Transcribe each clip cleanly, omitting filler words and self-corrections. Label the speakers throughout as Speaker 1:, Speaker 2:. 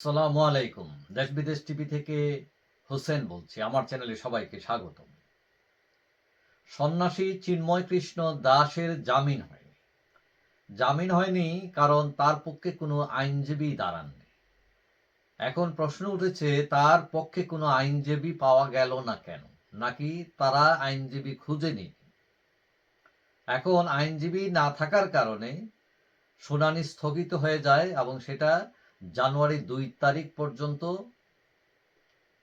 Speaker 1: আসসালামু আলাইকুম। দেশ বিদেশ টিভি থেকে হোসেন বলছি। আমার চ্যানেলে সবাইকে স্বাগতম। সন্ন্যাসী চিন্ময় কৃষ্ণ দাসের জামিন হয়নি। জামিন হয়নি কারণ তার পক্ষে কোনো আইনজীবী দাঁড়াননি। এখন প্রশ্ন উঠেছে তার পক্ষে কোনো আইনজীবী পাওয়া গেল না কেন? নাকি তারা আইনজীবী খুঁজেনি? এখন আইনজীবী না থাকার কারণে শুনানি স্থগিত হয়ে যায় এবং সেটা জানুয়ারি ২ তারিখ পর্যন্ত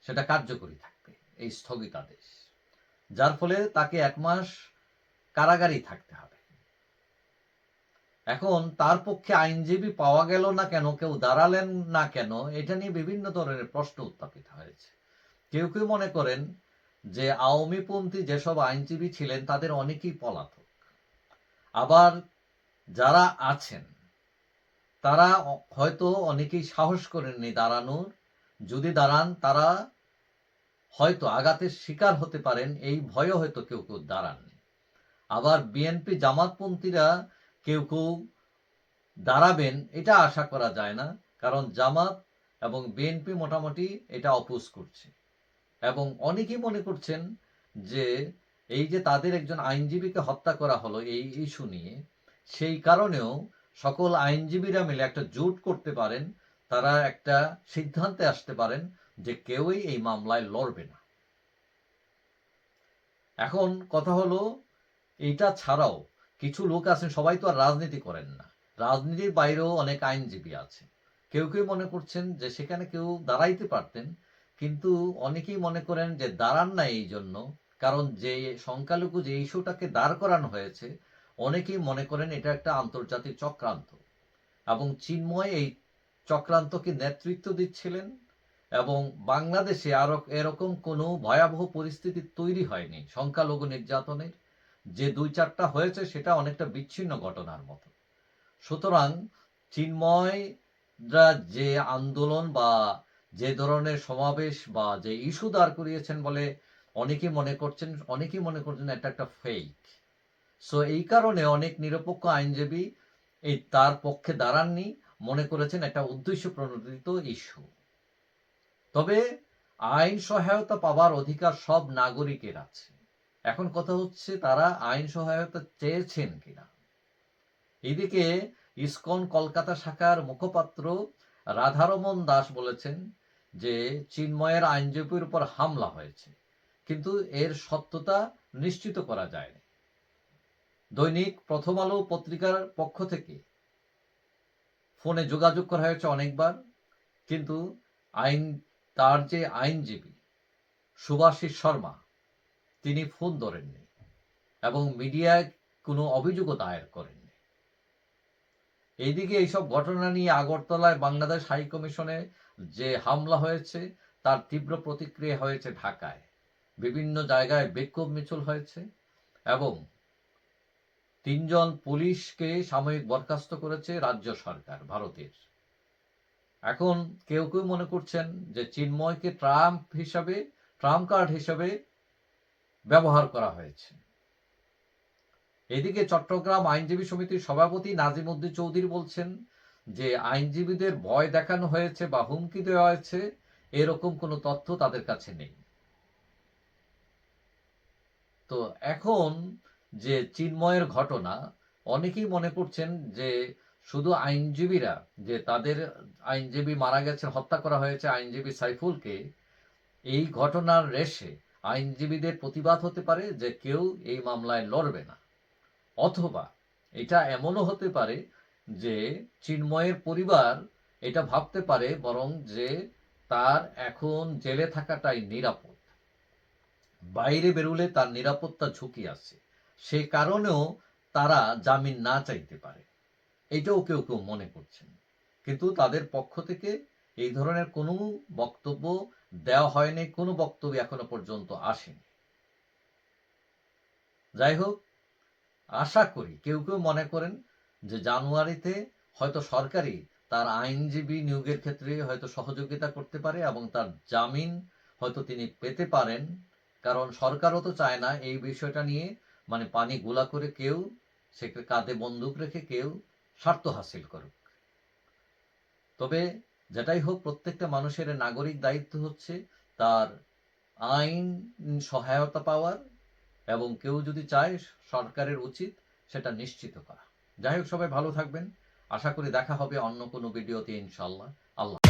Speaker 1: সেটা কার্যকরী থাকবে, এই স্থগিতাদেশ। যার ফলে তাকে ১ মাস কারাগারেই থাকতে হবে। এখন তার পক্ষে আইনজীবী পাওয়া গেল না কেন, কেউ দাঁড়ালেন না কেন, এটা নিয়ে বিভিন্ন ধরনের প্রশ্ন উত্থাপিত হয়েছে। কেউ কেউ মনে করেন যে আওয়ামীপন্থী যেসব আইনজীবী ছিলেন তাদের অনেকেই পলাতক। আবার যারা আছেন তারা হয়তো অনেকেই সাহস করেননি দাঁড়ানোর। যদি দাঁড়ান তারা হয়তো আঘাতের শিকার হতে পারেন, এই ভয়ে হয়তো কেউ কেউ দাঁড়াননি। আবার বিএনপি জামাতপন্থীরা কেউ কেউ দাঁড়াবেন এটা আশা করা যায় না, কারণ জামাত এবং বিএনপি মোটামুটি এটা অপোজ করছে এবং অনেকেই মনে করছেন যে এই যে তাদের একজন আইনজীবীকে হত্যা করা হলো এই ইস্যু নিয়ে, সেই কারণেও সকল আইনজীবীরা মিলে একটা জোট করতে পারেন, তারা একটা সিদ্ধান্তে আসতে পারেন যে কেউই এই মামলায় লড়বে না। এখন কথা হলো এইটা ছাড়াও কিছু লোক আছেন, সবাই তো আর রাজনীতি করেন না, রাজনীতির বাইরেও অনেক আইনজীবী আছে। কেউ কেউ মনে করছেন যে সেখানে কেউ দাঁড়াইতে পারতেন, কিন্তু অনেকেই মনে করেন যে দাঁড়ান না এই জন্য কারণ যে সংখ্যালঘু যে ইস্যুটাকে দাঁড় করানো হয়েছে, অনেকেই মনে করেন এটা একটা আন্তর্জাতিক চক্রান্ত এবং চিন্ময় এই চক্রান্তকে নেতৃত্ব দিচ্ছিলেন এবং বাংলাদেশে আরো এরকম কোনো ভয়াবহ পরিস্থিতি তৈরি হয়নি সংখ্যালঘু নির্যাতনের। যে ২-৪টা হয়েছে সেটা অনেকটা বিচ্ছিন্ন ঘটনার মতো। সুতরাং চিন্ময়রা যে আন্দোলন বা যে ধরনের সমাবেশ বা যে ইস্যু দাঁড় করিয়েছেন বলে অনেকেই মনে করছেন এটা একটা ফেক। সো এই কারণে অনেক নিরপেক্ষ আইনজীবী এই তার পক্ষে দাঁড়াননি, মনে করেছেন একটা উদ্দেশ্য প্রণোদিত ইস্যু। তবে আইন সহায়তা পাবার অধিকার সব নাগরিকের আছে। এখন কথা হচ্ছে তারা আইন সহায়তা চেয়েছেন কিনা। এদিকে ইসকন কলকাতা শাখার মুখপাত্র রাধারমন দাস বলেছেন যে চিন্ময়ের আইনজীবীর উপর হামলা হয়েছে, কিন্তু এর সত্যতা নিশ্চিত করা যায়নি। দৈনিক প্রথম আলো পত্রিকার পক্ষ থেকে ফোনে যোগাযোগ করা হয়েছে অনেকবার, কিন্তু আইন তার যে আইনজীবী সুভাষিস শর্মা তিনি ফোন ধরেননি এবং মিডিয়ায় কোনো অভিযোগও দায়ের করেননি। এইদিকে এইসব ঘটনা নিয়ে আগরতলায় বাংলাদেশ হাই কমিশনে যে হামলা হয়েছে তার তীব্র প্রতিক্রিয়া হয়েছে ঢাকায়। বিভিন্ন জায়গায় বিক্ষোভ মিছিল হয়েছে এবং ৩ জন পুলিশকে সাময়িক বরখাস্ত করেছে রাজ্য সরকার ভারতের। এখন কেউ কেউ মনে করছেন যে চিন্ময়কে ট্রাম্প কার্ড হিসাবে ব্যবহার করা হয়েছে। এদিকে চট্টগ্রাম আইনজীবী সমিতির সভাপতি নাজিম উদ্দিন চৌধুরী বলছেন যে আইনজীবীদের ভয় দেখানো হয়েছে বা হুমকি দেওয়া হয়েছে, এরকম কোনো তথ্য তাদের কাছে নেই। তো এখন যে চিন্ময়ের ঘটনা, অনেকেই মনে করছেন যে শুধু আইনজীবীরা, যে তাদের আইনজীবী মারা গেছে, হত্যা করা হয়েছে আইনজীবী সাইফুলকে, এই ঘটনার রেশে আইনজীবীদের প্রতিবাদ হতে পারে যে কেউ এই মামলায় লড়বে না। অথবা এটা এমনও হতে পারে যে চিন্ময়ের পরিবার এটা ভাবতে পারে বরং যে তার এখন জেলে থাকাটাই নিরাপদ, বাইরে বেরোলে তার নিরাপত্তা ঝুঁকি আছে, সে কারণেও তারা জামিন না চাইতে পারে, এটাও কেউ কেউ মনে করছেন। কিন্তু তাদের পক্ষ থেকে এই ধরনের কোনো বক্তব্য দেওয়া হয়নি, কোনো বক্তব্য এখনো পর্যন্ত আসেনি। যাই হোক, আশা করি কেউ কেউ মনে করেন যে জানুয়ারিতে হয়তো সরকারি তার আইনজীবী নিয়োগের ক্ষেত্রে হয়তো সহযোগিতা করতে পারে এবং তার জামিন হয়তো তিনি পেতে পারেন, কারণ সরকারও তো চায় না এই বিষয়টা নিয়ে মানে পানি গোলা করে কেউ কাঁধে বন্দুক রেখে কেউ স্বার্থ হাসিল করুক। তবে যেটাই হোক, প্রত্যেকটা মানুষের নাগরিক দায়িত্ব হচ্ছে তার আইন সহায়তা পাওয়ার, এবং কেউ যদি চায় সরকারের উচিত সেটা নিশ্চিত করা। যাই হোক, সবাই ভালো থাকবেন। আশা করি দেখা হবে অন্য কোনো ভিডিওতে ইনশাল্লাহ। আল্লাহ।